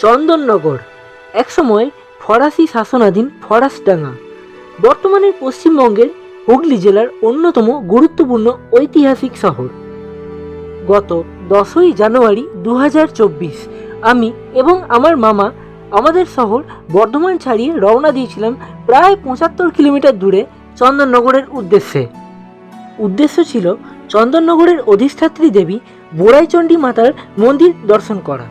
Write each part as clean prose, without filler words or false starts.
চন্দননগর একসময় ফরাসি শাসনাধীন ফরাসডাঙ্গা বর্তমানের পশ্চিমবঙ্গের হুগলি জেলার অন্যতম গুরুত্বপূর্ণ ঐতিহাসিক শহর। গত 10ই জানুয়ারি 2024 আমি এবং আমার মামা আমাদের শহর বর্ধমান ছাড়িয়ে রওনা দিয়েছিলাম প্রায় 75 কিলোমিটার দূরে চন্দননগরের উদ্দেশ্য ছিল চন্দননগরের অধিষ্ঠাত্রী দেবী বোড়াইচণ্ডী মাতার মন্দির দর্শন করা।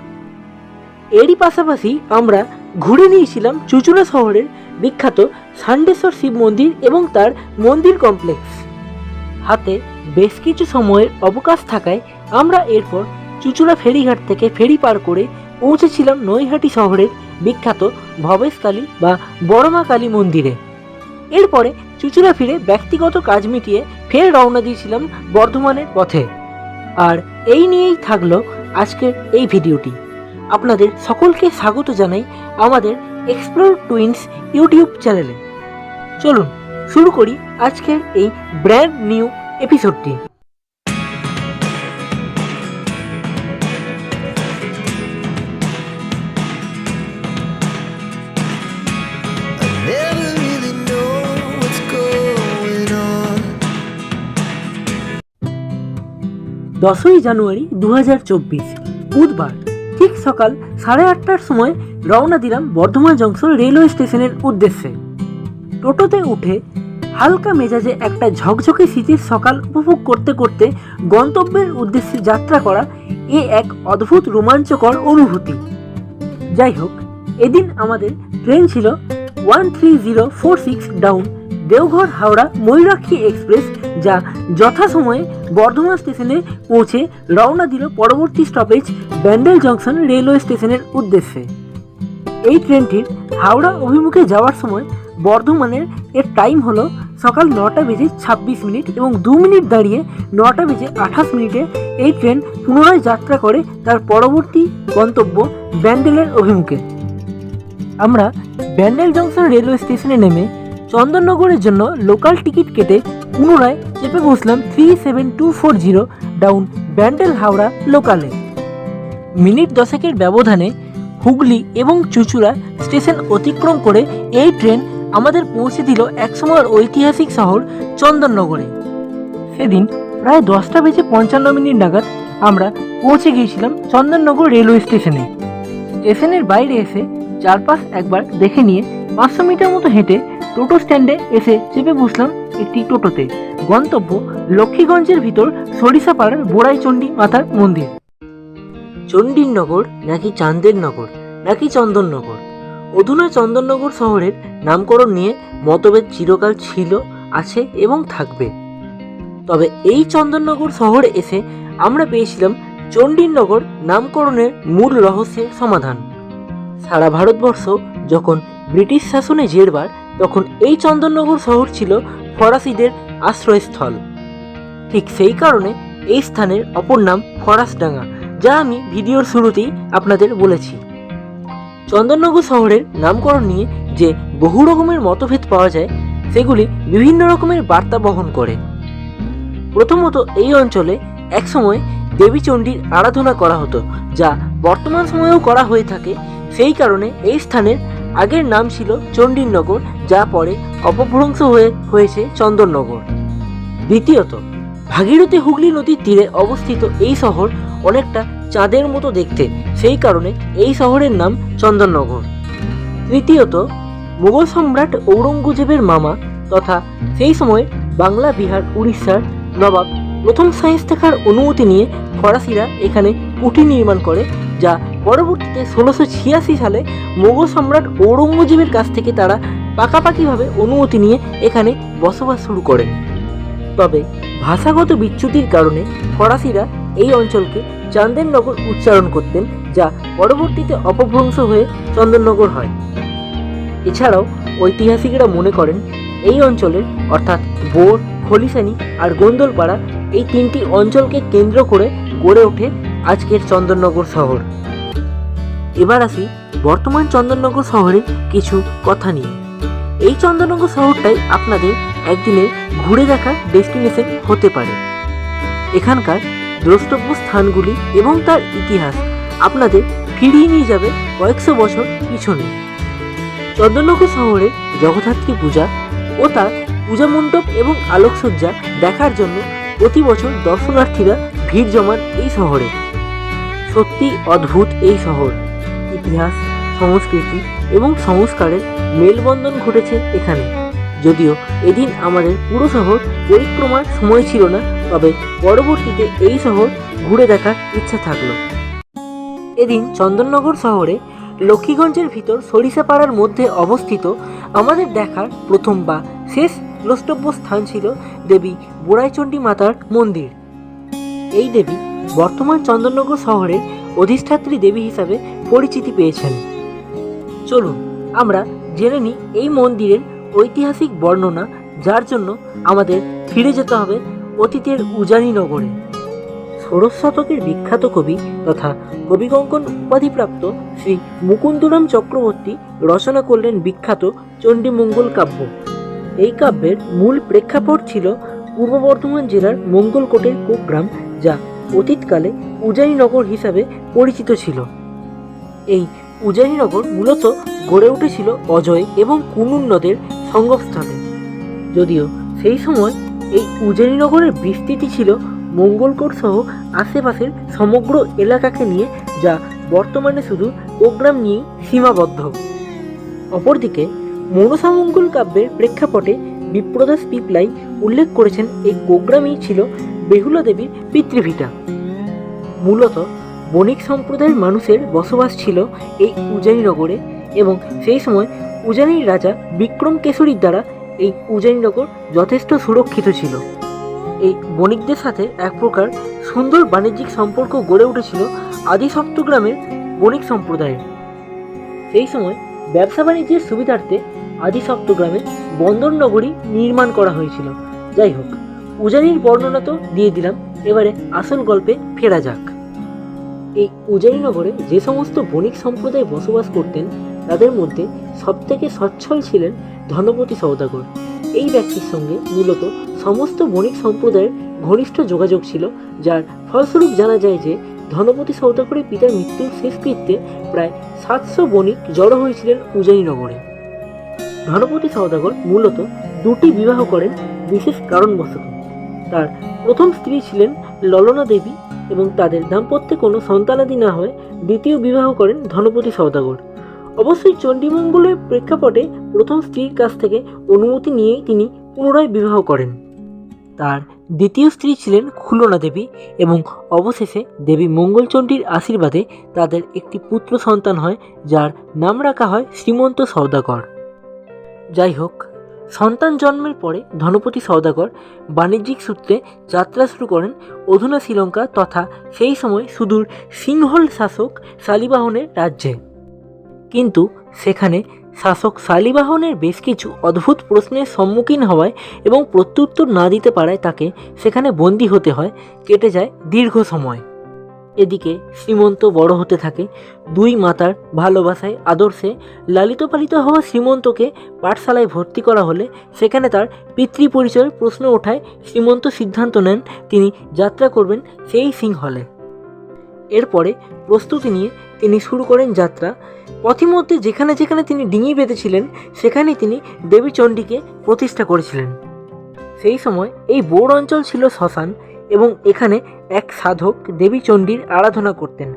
এরই পাশাপাশি আমরা ঘুরে নিয়েছিলাম চুঁচুড়া শহরের বিখ্যাত ষান্ডেশ্বর শিব মন্দির এবং তার মন্দির কমপ্লেক্স। হাতে বেশ কিছু সময়ের অবকাশ থাকায় আমরা এরপর চুঁচুড়া ফেরিঘাট থেকে ফেরি পার করে পৌঁছেছিলাম নৈহাটি শহরের বিখ্যাত ভবেশকালী বা বড়মা কালী মন্দিরে। এরপরে চুঁচুড়া ফিরে ব্যক্তিগত কাজ মিটিয়ে ফের রওনা দিয়েছিলাম বর্ধমানের পথে। আর এই নিয়েই থাকলো আজকের এই ভিডিওটি। আপনাদের সকলকে স্বাগত জানাই আমাদের এক্সপ্লোর টুইন্স ইউটিউব চ্যানেলে। চলুন শুরু করি আজকের এই ব্র্যান্ড নিউ এপিসোডটি। দশই জানুয়ারি 2024 বুধবার ঠিক সকাল 8:30টার সময় রওনা দিলাম বর্ধমান জংশন রেলওয়ে স্টেশনের উদ্দেশ্যে। টোটোতে উঠে হালকা মেজাজে একটা ঝকঝকে শীতের সকাল উপভোগ করতে করতে গন্তব্যের উদ্দেশ্যে যাত্রা করা এ এক অদ্ভুত রোমাঞ্চকর অনুভূতি। যাই হোক, এদিন আমাদের ট্রেন ছিল 13046 ডাউন দেওঘর হাওড়া ময়ূরাক্ষী এক্সপ্রেস, যা যথাসময়ে বর্ধমান স্টেশনে পৌঁছে রওনা দিল পরবর্তী স্টপেজ ব্যান্ডেল জংশন রেলওয়ে স্টেশনের উদ্দেশ্যে। এই ট্রেনটির হাওড়া অভিমুখে যাওয়ার সময় বর্ধমানের এর টাইম হলো সকাল 9:26 এবং 2 মিনিট দাঁড়িয়ে 9:28 এই ট্রেন পুনরায় যাত্রা করে তার পরবর্তী গন্তব্য ব্যান্ডেলের অভিমুখে। আমরা ব্যান্ডেল জংশন রেলওয়ে স্টেশনে নেমে চন্দননগরের জন্য লোকাল টিকিট কেটে পুনরায় চেপে বসলাম 37240 ডাউন ব্যান্ডেল হাওড়া লোকালে। মিনিট 10 ব্যবধানে হুগলি এবং চুঁচুড়া স্টেশন অতিক্রম করে এই ট্রেন আমাদের পৌঁছে দিল একসময়ের ঐতিহাসিক শহর চন্দননগরে। সেদিন প্রায় 10:55 নাগাদ আমরা পৌঁছে গিয়েছিলাম চন্দননগর রেলওয়ে স্টেশনে। স্টেশনের বাইরে এসে চারপাশ একবার দেখে নিয়ে 500 মিটার মতো হেঁটে টোটো স্ট্যান্ডে এসে চেপে বসলাম একটি টোটোতে। গন্তব্য লক্ষ্মীগঞ্জের ভিতর সরিষাপাড়ার বোড়াইচণ্ডী মাতার মন্দির। চণ্ডীর নগর নাকি চাঁদের নগর নাকি চন্দননগর, অধুনা চন্দননগর শহরের নামকরণ নিয়ে মতভেদ চিরকাল ছিল, আছে এবং থাকবে। তবে এই চন্দননগর শহরে এসে আমরা পেয়েছিলাম চণ্ডীর নগর নামকরণের মূল রহস্যের সমাধান। সারা ভারতবর্ষ যখন ব্রিটিশ শাসনে জেরবার, তখন এই চন্দননগর শহর ছিল ফরাসিদের আশ্রয়স্থল। ঠিক সেই কারণে এই স্থানের অপর নাম ফরাসডাঙ্গা, যা আমি ভিডিওর শুরুতেই আপনাদের বলেছি। চন্দননগর শহরের নামকরণ নিয়ে যে বহু রকমের মতভেদ পাওয়া যায়, সেগুলি বিভিন্ন রকমের বার্তা বহন করে। প্রথমত, এই অঞ্চলে একসময় দেবী চণ্ডীর আরাধনা করা হতো, যা বর্তমান সময়েও করা হয়ে থাকে। সেই কারণে এই স্থানের আগের নাম ছিল চণ্ডীর নগর, যা পরে অপভ্রংশ হয়েছে চন্দননগর। দ্বিতীয়ত, ভাগীরথী হুগলি নদীর তীরে অবস্থিত এই শহর অনেকটা চাঁদের মতো দেখতে, সেই কারণে এই শহরের নাম চন্দননগর। তৃতীয়ত, মুঘল সম্রাট ঔরঙ্গজেবের মামা তথা সেই সময় বাংলা বিহার উড়িষ্যার নবাব প্রথম শাহী দেখার অনুমতি নিয়ে ফরাসিরা এখানে কুঠি নির্মাণ করে, যা পরবর্তীতে 1686 সালে মুঘল সম্রাট ঔরঙ্গজেবের কাছ থেকে তারা পাকাপাকিভাবে অনুমতি নিয়ে এখানে বসবাস শুরু করেন। তবে ভাষাগত বিচ্যুতির কারণে ফরাসিরা এই অঞ্চলকে চাঁদের নগর উচ্চারণ করতেন, যা পরবর্তীতে অপভ্রংশ হয়ে চন্দননগর হয়। এছাড়াও ঐতিহাসিকরা মনে করেন এই অঞ্চলের অর্থাৎ বোর, খলিশানি আর গোন্দলপাড়া এই 3টি অঞ্চলকে কেন্দ্র করে গড়ে ওঠে আজকের চন্দননগর শহর। এবার আসি বর্তমান চন্দননগর শহরের কিছু কথা নিয়ে। এই চন্দননগর শহরটাই আপনাদের একদিনের ঘুরে দেখা ডেস্টিনেশন হতে পারে। এখানকার দ্রষ্টব্য স্থানগুলি এবং তার ইতিহাস আপনাদের ফিরিয়ে নিয়ে যাবে কয়েকশো বছর পিছনে। চন্দননগর শহরে জগদ্ধাত্রী পূজা ও তার পূজা মণ্ডপ এবং আলোকসজ্জা দেখার জন্য প্রতি বছর দর্শনার্থীরা ভিড় জমান এই শহরে। সত্যি অদ্ভুত এই শহর, ইতিহাস, সংস্কৃতি এবং সংস্কারের মেলবন্ধন ঘটেছে এখানে। যদিও এদিন আমাদের পুরো শহর পরিক্রমার সময় ছিল না, তবে পরবর্তীতে এই শহর ঘুরে দেখার ইচ্ছা থাকলো। এদিন চন্দননগর শহরে লক্ষ্মীগঞ্জের ভিতর সরিষাপাড়ার মধ্যে অবস্থিত আমাদের দেখার প্রথম বা শেষ দ্রষ্টব্য স্থান ছিল দেবী বোড়াইচণ্ডী মাতার মন্দির। এই দেবী বর্তমান চন্দননগর শহরের অধিষ্ঠাত্রী দেবী হিসাবে পরিচিতি পেয়েছেন। চলুন আমরা জেনে নিই এই মন্দিরের ঐতিহাসিক বর্ণনা, যার জন্য আমাদের ফিরে যেতে হবে অতীতের উজানিনগরে। ষোড়শ শতকের বিখ্যাত কবি তথা কবিকঙ্কন উপাধিপ্রাপ্ত শ্রী মুকুন্দরাম চক্রবর্তী রচনা করলেন বিখ্যাত চণ্ডীমঙ্গল কাব্য। এই কাব্যের মূল প্রেক্ষাপট ছিল পূর্ব বর্ধমান জেলার মঙ্গলকোটের কুগ্রাম, যা অতীতকালে উজানিনগর হিসাবে পরিচিত ছিল। এই উজানিনগর মূলত গড়ে উঠেছিল অজয় এবং কুনুন নদের সঙ্গমস্থলে। যদিও সেই সময় এই উজানিনগরের বিস্তৃতি ছিল মঙ্গলকোট সহ আশেপাশের সমগ্র এলাকাকে নিয়ে, যা বর্তমানে শুধু কুগ্রাম নিয়েই সীমাবদ্ধ। অপরদিকে মনসামঙ্গল কাব্যের প্রেক্ষাপটে বিপ্রদাস পিপলাই উল্লেখ করেছেন এই কুগ্রামই ছিল বেহুলা দেবীর পিতৃভিটা। মূলত বণিক সম্প্রদায়ের মানুষের বসবাস ছিল এই উজানিনগরে, এবং সেই সময় উজানির রাজা বিক্রম কেশরীর দ্বারা এই উজানিনগর যথেষ্ট সুরক্ষিত ছিল। এই বণিকদের সাথে এক প্রকার সুন্দর বাণিজ্যিক সম্পর্ক গড়ে উঠেছিল আদি সপ্তগ্রামের বণিক সম্প্রদায়ের। সেই সময় ব্যবসা বাণিজ্যের সুবিধার্থে আদি সপ্তগ্রামে বন্দর নগরী নির্মাণ করা হয়েছিল। যাই হোক, উজানির বর্ণনা তো দিয়ে দিলাম, এবারে আসল গল্পে ফেরা যাক। এই উজানিনগরে যে সমস্ত বণিক সম্প্রদায় বসবাস করতেন, তাদের মধ্যে সবথেকে সচ্ছল ছিলেন ধনপতি সওদাগর। এই ব্যক্তির সঙ্গে মূলত সমস্ত বণিক সম্প্রদায়ের ঘনিষ্ঠ যোগাযোগ ছিল, যার ফলস্বরূপ জানা যায় যে ধনপতি সওদাগরের পিতার মৃত্যুর শেষকৃত্যে প্রায় 700 বণিক জড়ো হয়েছিলেন উজানিনগরে। ধনপতি সওদাগর মূলত দুটি বিবাহ করেন বিশেষ কারণবশত। তার প্রথম স্ত্রী ছিলেন ললনা দেবী, এবং তাদের দাম্পত্যে কোনো সন্তানাদি না হয় দ্বিতীয় বিবাহ করেন ধনপতি সওদাগর। অবশ্যই চণ্ডীমঙ্গলের প্রেক্ষাপটে প্রথম স্ত্রীর কাছ থেকে অনুমতি নিয়েই তিনি পুনরায় বিবাহ করেন। তার দ্বিতীয় স্ত্রী ছিলেন খুলনা দেবী, এবং অবশেষে দেবী মঙ্গলচণ্ডীর আশীর্বাদে তাদের একটি পুত্র সন্তান হয়, যার নাম রাখা হয় শ্রীমন্ত সওদাগর। যাই হোক, সন্তান জন্মের পরে ধনপতি সওদাগর বাণিজ্যিক সূত্রে যাত্রা শুরু করেন অধুনা শ্রীলঙ্কা তথা সেই সময় সুদূর সিংহল শাসক শালিবাহনের রাজ্যে। কিন্তু সেখানে শাসক শালিবাহনের বেশ কিছু অদ্ভুত প্রশ্নের সম্মুখীন হওয়ায় এবং প্রত্যুত্তর না দিতে পারায় তাকে সেখানে বন্দী হতে হয়। কেটে যায় দীর্ঘ সময়। এদিকে শ্রীমন্ত বড় হতে থাকে। দুই মাতার ভালোবাসায় আদর্শে লালিত পালিত হওয়া শ্রীমন্তকে পাঠশালায় ভর্তি করা হলে সেখানে তার পিতৃ পরিচয়ের প্রশ্ন ওঠায় শ্রীমন্ত সিদ্ধান্ত নেন তিনি যাত্রা করবেন সেই সিংহলে। এরপরে প্রস্তুতি নিয়ে তিনি শুরু করেন যাত্রা। পথিমধ্যে যেখানে যেখানে তিনি ডিঙি বেঁধেছিলেন সেখানেই তিনি দেবী চণ্ডীকে প্রতিষ্ঠা করেছিলেন। সেই সময় এই বোর অঞ্চল ছিল শ্মশান, এবং এখানে এক সাধক দেবী চণ্ডীর আরাধনা করতেন।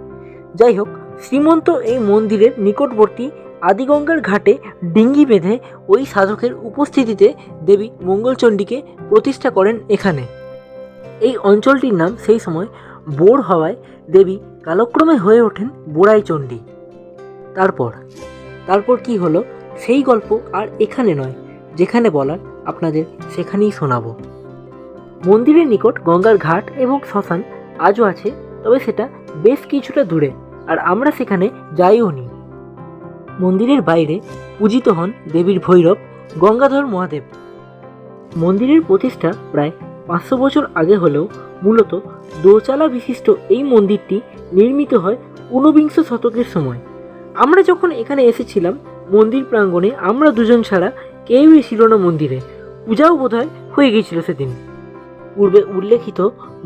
যাই হোক, শ্রীমন্ত এই মন্দিরের নিকটবর্তী আদিগঙ্গার ঘাটে ডিঙ্গি বেঁধে ওই সাধকের উপস্থিতিতে দেবী মঙ্গলচণ্ডীকে প্রতিষ্ঠা করেন এখানে। এই অঞ্চলটির নাম সেই সময় বোর হওয়ায় দেবী কালক্রমে হয়ে ওঠেন বোড়াইচণ্ডী। তারপর কি হলো সেই গল্প আর এখানে নয়, যেখানে বলার আপনাদের সেখানেই শোনাবো। মন্দিরের নিকট গঙ্গার ঘাট এবং শ্মশান আজও আছে, তবে সেটা বেশ কিছুটা দূরে, আর আমরা সেখানে যাইও নি। মন্দিরের বাইরে পূজিত হন দেবীর ভৈরব গঙ্গাধর মহাদেব। মন্দিরের প্রতিষ্ঠা প্রায় 500 বছর আগে হলেও মূলত দোচালা বিশিষ্ট এই মন্দিরটি নির্মিত হয় 19বিংশ শতকের সময়। আমরা যখন এখানে এসেছিলাম মন্দির প্রাঙ্গণে আমরা দুজন ছাড়া কেউই ছিল না মন্দিরে। পূজাও বোধহয় হয়ে গিয়েছিল সেদিন। পূর্বে উল্লেখিত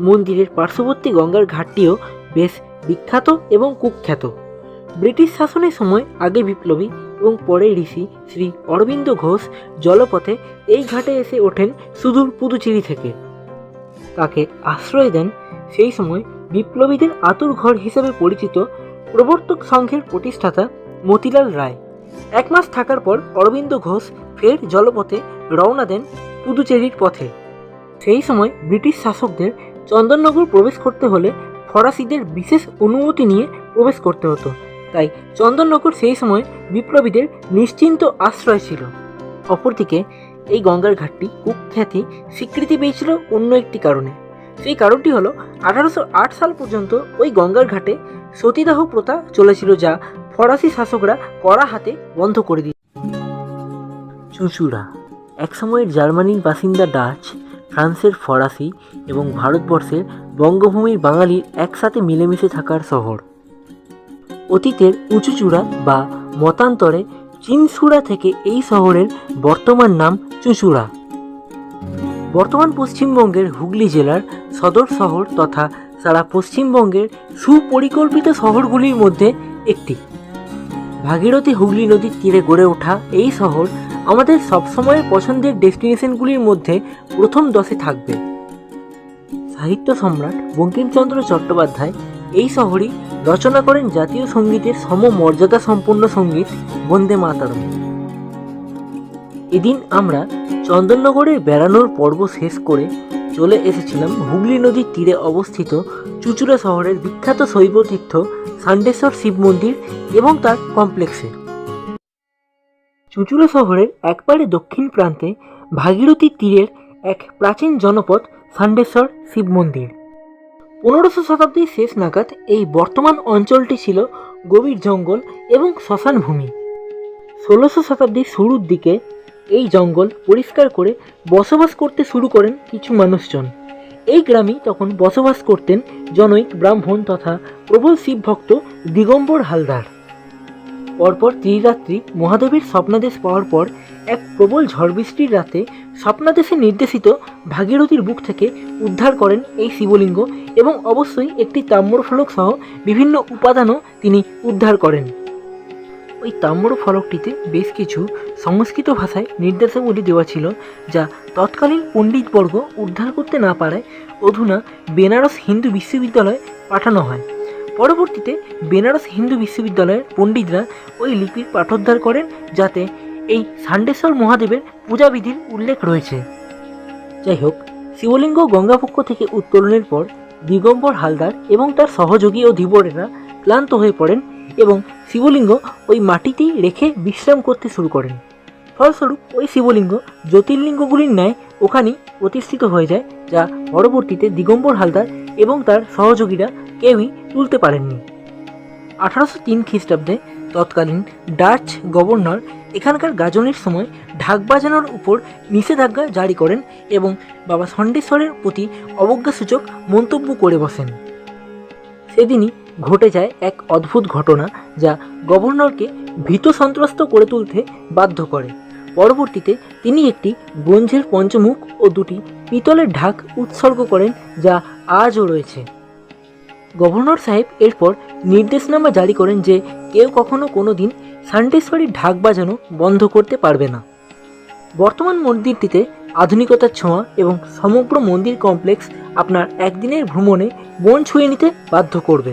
মন্দিরের পার্শ্ববর্তী গঙ্গার ঘাটটিও বেশ বিখ্যাত এবং কুখ্যাত। ব্রিটিশ শাসনের সময় আগে বিপ্লবী এবং পরে ঋষি শ্রী অরবিন্দ ঘোষ জলপথে এই ঘাটে এসে ওঠেন সুদূর পুদুচেরি থেকে। তাকে আশ্রয় দেন সেই সময় বিপ্লবীদের আতুর ঘর হিসেবে পরিচিত প্রবর্তক সংঘের প্রতিষ্ঠাতা মতিলাল রায়। 1 মাস থাকার পর অরবিন্দ ঘোষ ফের জলপথে রওনা দেন পুদুচেরির পথে। সেই সময় ব্রিটিশ শাসকদের চন্দননগর প্রবেশ করতে হলে ফরাসিদের বিশেষ অনুমতি নিয়ে প্রবেশ করতে হতো, তাই চন্দননগর সেই সময় বিপ্লবীদের নিশ্চিন্ত আশ্রয় ছিল। অপরদিকে এই গঙ্গার ঘাটটি কুখ্যাতি স্বীকৃতি পেয়েছিল অন্য একটি কারণে। সেই কারণটি হলো 1808 সাল পর্যন্ত ওই গঙ্গার ঘাটে সতীদাহ প্রথা চলেছিল, যা ফরাসি শাসকরা কড়া হাতে বন্ধ করে দিল। চুঁচুড়া একসময়ের জার্মানির বাসিন্দা ডাচ, ফ্রান্সের ফরাসি এবং ভারতবর্ষের বঙ্গভূমির বাঙালির একসাথে মিলেমিশে থাকার শহর। অতীতের উঁচুচূড়া বা মতান্তরে চিনসুড়া থেকে এই শহরের বর্তমান নাম চুঁচুড়া। বর্তমান পশ্চিমবঙ্গের হুগলি জেলার সদর শহর তথা সারা পশ্চিমবঙ্গের সুপরিকল্পিত শহরগুলির মধ্যে একটি। ভাগীরথী হুগলি নদীর তীরে গড়ে ওঠা এই শহর আমাদের সবসময়ের পছন্দের ডেস্টিনেশনগুলির মধ্যে প্রথম 10-এ থাকবে। সাহিত্য সম্রাট বঙ্কিমচন্দ্র চট্টোপাধ্যায় এই শহরই রচনা করেন জাতীয় সঙ্গীতের সমমর্যাদা সম্পন্ন সঙ্গীত বন্দে মাতরম। এদিন আমরা চন্দননগরের বেড়ানোর পর্ব শেষ করে চলে এসেছিলাম হুগলি নদীর তীরে অবস্থিত চুঁচুড়া শহরের বিখ্যাত শৈবতীর্থ ষান্ডেশ্বর শিব মন্দির এবং তার কমপ্লেক্সে। চুঁচুড়া শহরের একবারে দক্ষিণ প্রান্তে ভাগীরথী তীরের এক প্রাচীন জনপদ ষান্ডেশ্বর শিব মন্দির। 15শো শতাব্দীর শেষ নাগাদ এই বর্তমান অঞ্চলটি ছিল গভীর জঙ্গল এবং শ্মশান ভূমি। 16শো শতাব্দীর শুরুর দিকে এই জঙ্গল পরিষ্কার করে বসবাস করতে শুরু করেন কিছু মানুষজন। এই গ্রামেই তখন বসবাস করতেন জনৈক ব্রাহ্মণ তথা প্রবল শিবভক্ত দিগম্বর হালদার। পরপর ত্রিরাত্রি মহাদেবের স্বপ্নাদেশ পাওয়ার পর এক প্রবল ঝড় বৃষ্টির রাতে স্বপ্নাদেশে নির্দেশিত ভাগীরথীর বুক থেকে উদ্ধার করেন এই শিবলিঙ্গ এবং অবশ্যই একটি তাম্রফলক সহ বিভিন্ন উপাদানও তিনি উদ্ধার করেন। ওই তাম্রফলকটিতে বেশ কিছু সংস্কৃত ভাষায় নির্দেশাবলী দেওয়া ছিল, যা তৎকালীন পণ্ডিতবর্গ উদ্ধার করতে না পারায় অধুনা বেনারস হিন্দু বিশ্ববিদ্যালয়ে পাঠানো হয়। পরবর্তীতে বেনারস হিন্দু বিশ্ববিদ্যালয়ের পণ্ডিতরা ওই লিপির পাঠোদ্ধার করেন, যাতে এই ষান্ডেশ্বর মহাদেবের পূজাবিধির উল্লেখ রয়েছে। যাই হোক, শিবলিঙ্গ গঙ্গাপক্ষ থেকে উত্তোলনের পর দিগম্বর হালদার এবং তার সহযোগী ও ধীবরেরা ক্লান্ত হয়ে পড়েন এবং শিবলিঙ্গ ওই মাটিতেই রেখে বিশ্রাম করতে শুরু করেন। ফলস্বরূপ ওই শিবলিঙ্গ জ্যোতির্লিঙ্গগুলির ন্যায় ওখানেই প্রতিষ্ঠিত হয়ে যায়, যা পরবর্তীতে দিগম্বর হালদার এবং তার সহযোগীরা কেউই তুলতে পারেননি। 1803 খ্রিস্টাব্দে তৎকালীন ডাচ গভর্নর এখানকার গাজনের সময় ঢাক বাজানোর উপর নিষেধাজ্ঞা জারি করেন এবং বাবা ষান্ডেশ্বরের প্রতি অবজ্ঞাসূচক মন্তব্য করে বসেন। সেদিনই ঘটে যায় এক অদ্ভুত ঘটনা, যা গভর্নরকে ভীত সন্ত্রস্ত করে তুলতে বাধ্য করে। পরবর্তীতে তিনি একটি ব্রোঞ্জের পঞ্চমুখ ও 2টি পিতলের ঢাক উৎসর্গ করেন, যা আজও রয়েছে। গভর্নর সাহেব এরপর নির্দেশনামা জারি করেন যে কেউ কখনো কোনো দিন ষান্ডেশ্বরীর ঢাক বাজানো বন্ধ করতে পারবে না। বর্তমান মন্দিরটিতে আধুনিকতার ছোঁয়া এবং সমগ্র মন্দির কমপ্লেক্স আপনার একদিনের ভ্রমণে মন ছুঁয়ে নিতে বাধ্য করবে।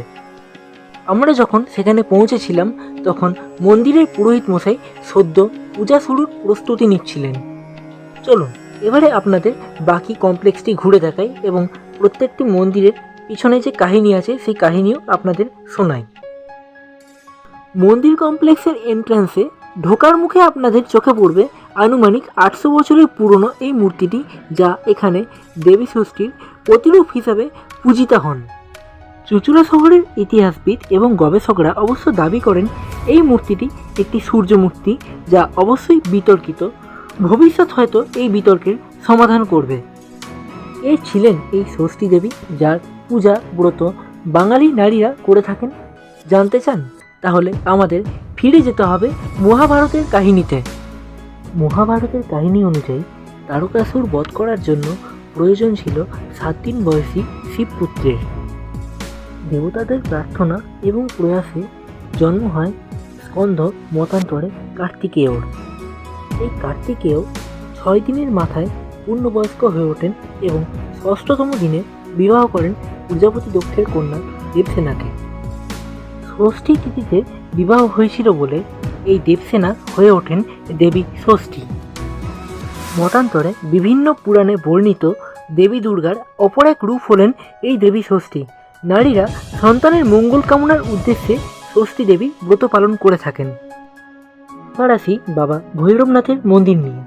আমরা যখন সেখানে পৌঁছেছিলাম তখন মন্দিরের পুরোহিত মশাই সদ্য পূজা শুরুর প্রস্তুতি নিচ্ছিলেন। চলুন এবারে আপনাদের বাকি কমপ্লেক্সটি ঘুরে দেখাই এবং প্রত্যেকটি মন্দিরের পিছনে যে কাহিনী আছে সেই কাহিনীও আপনাদের শোনাই। মন্দির কমপ্লেক্সের এন্ট্রান্সে ঢোকার মুখে আপনাদের চোখে পড়বে আনুমানিক 800 বছরের পুরনো এই মূর্তিটি, যা এখানে দেবী ষষ্ঠীর প্রতিরূপ হিসাবে পূজিতা হন। চুঁচুড়া শহরের ইতিহাসবিদ এবং গবেষকরা অবশ্য দাবি করেন এই মূর্তিটি একটি সূর্য মূর্তি, যা অবশ্যই বিতর্কিত। ভবিষ্যৎ হয়তো এই বিতর্কের সমাধান করবে। এ ছিলেন এই ষষ্ঠী দেবী, যার পূজা ব্রত বাঙালি নারীরা করে থাকেন। জানতে চান? তাহলে আমাদের ফিরে যেতে হবে মহাভারতের কাহিনীতে। মহাভারতের কাহিনী অনুযায়ী তারকাসুর বধ করার জন্য প্রয়োজন ছিল 7 দিন বয়সী শিবপুত্রের। দেবতাদের প্রার্থনা এবং প্রয়াসে জন্ম হয় স্কন্দ মতান্তরে কার্তিকেয়র। এই কার্তিকেয় 6 দিনের মাথায় পূর্ণবয়স্ক হয়ে ওঠেন এবং 6তম দিনে বিবাহ করেন প্রজাপতি দক্ষের কন্যা দেবসেনাকে। ষষ্ঠী তিথিতে বিবাহ হয়েছিল বলে এই দেবসেনা হয়ে ওঠেন দেবী ষষ্ঠী। মতান্তরে বিভিন্ন পুরাণে বর্ণিত দেবী দুর্গার অপর এক রূপ হলেন এই দেবী ষষ্ঠী। নারীরা সন্তানের মঙ্গল কামনার উদ্দেশ্যে ষষ্ঠী দেবী ব্রত পালন করে থাকেন। এবার আসি বাবা ভৈরবনাথের মন্দির নিয়ে।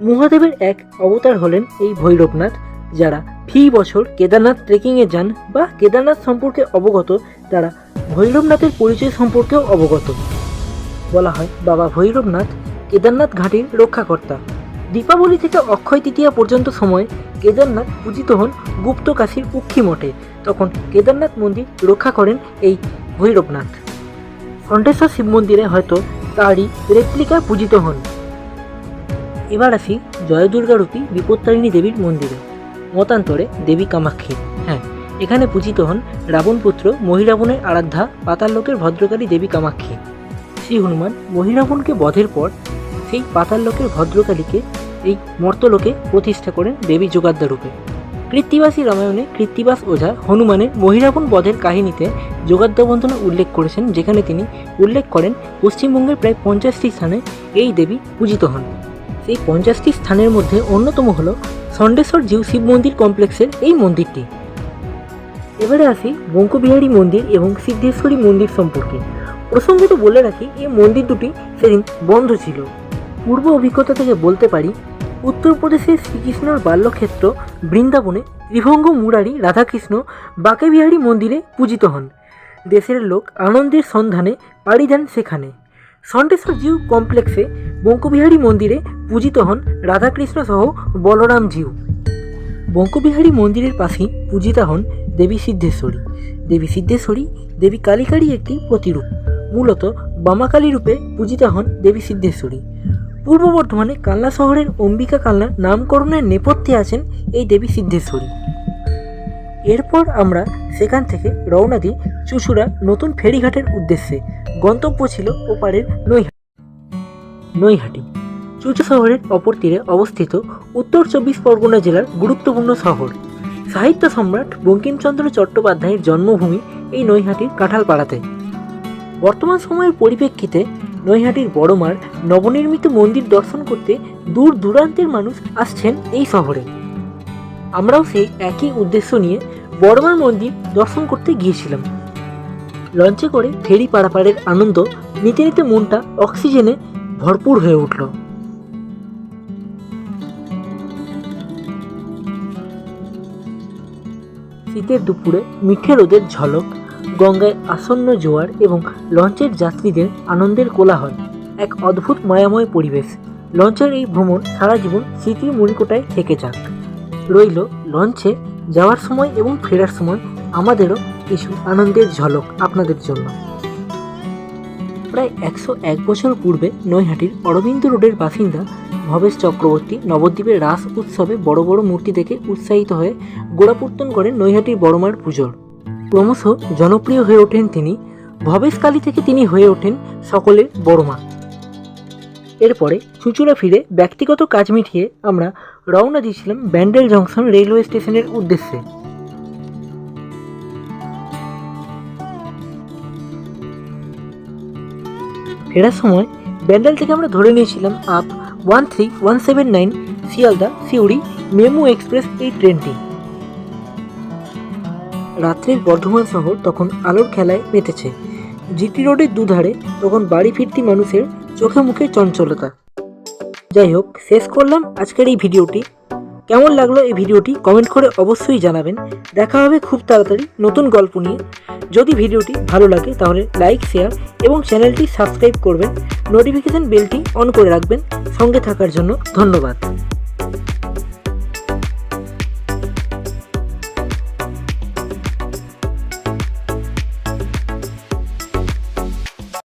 মহাদেবের এক অবতার হলেন এই ভৈরবনাথ। যারা ফি বছর কেদারনাথ ট্রেকিংয়ে যান বা কেদারনাথ সম্পর্কে অবগত, তারা ভৈরবনাথের পরিচয় সম্পর্কেও অবগত। বলা হয় বাবা ভৈরবনাথ কেদারনাথ ঘাটির রক্ষাকর্তা। দীপাবলি থেকে অক্ষয় তৃতীয়া পর্যন্ত সময় কেদারনাথ পূজিত হন গুপ্ত কাশীর উক্ষী মঠে। তখন কেদারনাথ মন্দির রক্ষা করেন এই ভৈরবনাথ। ষণ্ঢেশ্বর শিব মন্দিরে হয়তো তারই রেপ্লিকা পূজিত হন। এবার আসি জয়দুর্গারূপী বিপত্তারিণী দেবীর মন্দিরে, মতান্তরে দেবী কামাক্ষী। হ্যাঁ, এখানে পূজিত হন রাবণপুত্র মহিরাবণের আরাধ্যা পাতাললোকের ভদ্রকালী দেবী কামাক্ষী। শ্রী হনুমান মহিরাবণকে বধের পর সেই পাতাললোকের ভদ্রকালীকে এই মর্তলোকে প্রতিষ্ঠা করেন দেবী যোগাদ্দা রূপে। কৃত্তিবাসী রামায়ণে কৃত্তিবাস ওঝা হনুমানের মহিরাবণ বধের কাহিনীতে যোগাদ্দা বন্দনা উল্লেখ করেছেন, যেখানে তিনি উল্লেখ করেন পশ্চিমবঙ্গের প্রায় 50টি স্থানে এই দেবী পূজিত হন। সেই 50টি স্থানের মধ্যে অন্যতম হল ষণ্ঢেশ্বর জিউ শিব মন্দির কমপ্লেক্সের এই মন্দিরটি। এবারে আসি বঙ্কবিহারী মন্দির এবং সিদ্ধেশ্বরী মন্দির সম্পর্কে। প্রসঙ্গত বলে রাখি, এই মন্দির দুটি সেদিন বন্ধ ছিল। পূর্ব অভিজ্ঞতা থেকে বলতে পারি, উত্তরপ্রদেশের শ্রীকৃষ্ণর বাল্যক্ষেত্র বৃন্দাবনে ত্রিভঙ্গ মুরারি রাধাকৃষ্ণ বাঁকেবিহারী মন্দিরে পূজিত হন। দেশের লোক আনন্দের সন্ধানে পাড়ি দেন সেখানে। ষণ্ঢেশ্বর জিউ কমপ্লেক্সে বঙ্কবিহারী মন্দিরে পূজিত হন রাধাকৃষ্ণ সহ বলরাম জিউ। বঙ্কবিহারী মন্দিরের পাশেই পূজিতা হন দেবী সিদ্ধেশ্বরী। দেবী সিদ্ধেশ্বরী দেবী কালিকারই একটি প্রতিরূপ। মূলত বামাকালী রূপে পূজিতা হন দেবী সিদ্ধেশ্বরী। পূর্ব বর্ধমানে কালনা শহরের অম্বিকা কালনা নামকরণের নেপথ্যে আছেন এই দেবী সিদ্ধেশ্বরী। এরপর আমরা সেখান থেকে রওনা দিই চুঁচুড়া নতুন ফেরিঘাটের উদ্দেশ্যে। গন্তব্য ছিল ওপারের নৈহাটি। চুঁচু শহরের অপর তীরে অবস্থিত উত্তর 24 পরগনা জেলার গুরুত্বপূর্ণ শহর। সাহিত্য সম্রাট বঙ্কিমচন্দ্র চট্টোপাধ্যায়ের জন্মভূমি এই নৈহাটির কাঁঠালপাড়াতে। বর্তমান সময়ের পরিপ্রেক্ষিতে নৈহাটির বড়মার নবনির্মিত মন্দির দর্শন করতে দূর দূরান্তের মানুষ আসছেন এই শহরে। আমরাও সেই একই উদ্দেশ্য নিয়ে বড়মার মন্দির দর্শন করতে গিয়েছিলাম। লঞ্চে করে ফেরি পারাপারের আনন্দ নিতে নিতে মনটা অক্সিজেনে ভরপুর হয়ে উঠল। শীতের দুপুরে মিঠে রোদের ঝলক, গঙ্গায় আসন্ন জোয়ার এবং লঞ্চের যাত্রীদের আনন্দের কোলাহল, এক অদ্ভুত মায়াময় পরিবেশ। লঞ্চের এই ভ্রমণ সারা জীবন স্মৃতির মণিকোটায় থেকে যাক। রইল লঞ্চে যাওয়ার সময় এবং ফেরার সময় আমাদেরও কিছু আনন্দের ঝলক আপনাদের জন্য। প্রায় 101 বছর পূর্বে নৈহাটির অরবিন্দ রোডের বাসিন্দা ভবেশ চক্রবর্তী নবদ্বীপের রাস উৎসবে বড় বড় মূর্তি দেখে উৎসাহিত হয়ে গোড়াপত্তন করেন নৈহাটির বড়মার পুজোর। ক্রমশ জনপ্রিয় হয়ে ওঠেন তিনি। ভবেশকালী থেকে তিনি হয়ে ওঠেন সকলের বড়মা। এরপরে চুঁচুড়া ফিরে ব্যক্তিগত কাজ মিটিয়ে আমরা রওনা দিয়েছিলাম ব্যান্ডেল জংশন রেলওয়ে স্টেশনের উদ্দেশ্যে। ফেরার সময় ব্যান্ডেল থেকে আমরা ধরে নিয়েছিলাম আপ 13179 শিয়ালদা সিউড়ি মেমু এক্সপ্রেস এই ট্রেনটি। রাত্রের বর্ধমান শহর তখন আলোর খেলায় মেতেছে। জিটি রোডের দুধারে তখন বাড়ি ফিরতি মানুষের চোখে মুখে চঞ্চলতা। যাই হোক, শেষ করলাম আজকের এই ভিডিওটি। কেমন লাগলো এই ভিডিওটি কমেন্ট করে অবশ্যই জানাবেন। দেখা হবে খুব তাড়াতাড়ি নতুন গল্প নিয়ে। যদি ভিডিওটি ভালো লাগে তাহলে লাইক, শেয়ার এবং চ্যানেলটি সাবস্ক্রাইব করবেন। নোটিফিকেশন বেলটি অন করে রাখবেন। সঙ্গে থাকার জন্য ধন্যবাদ।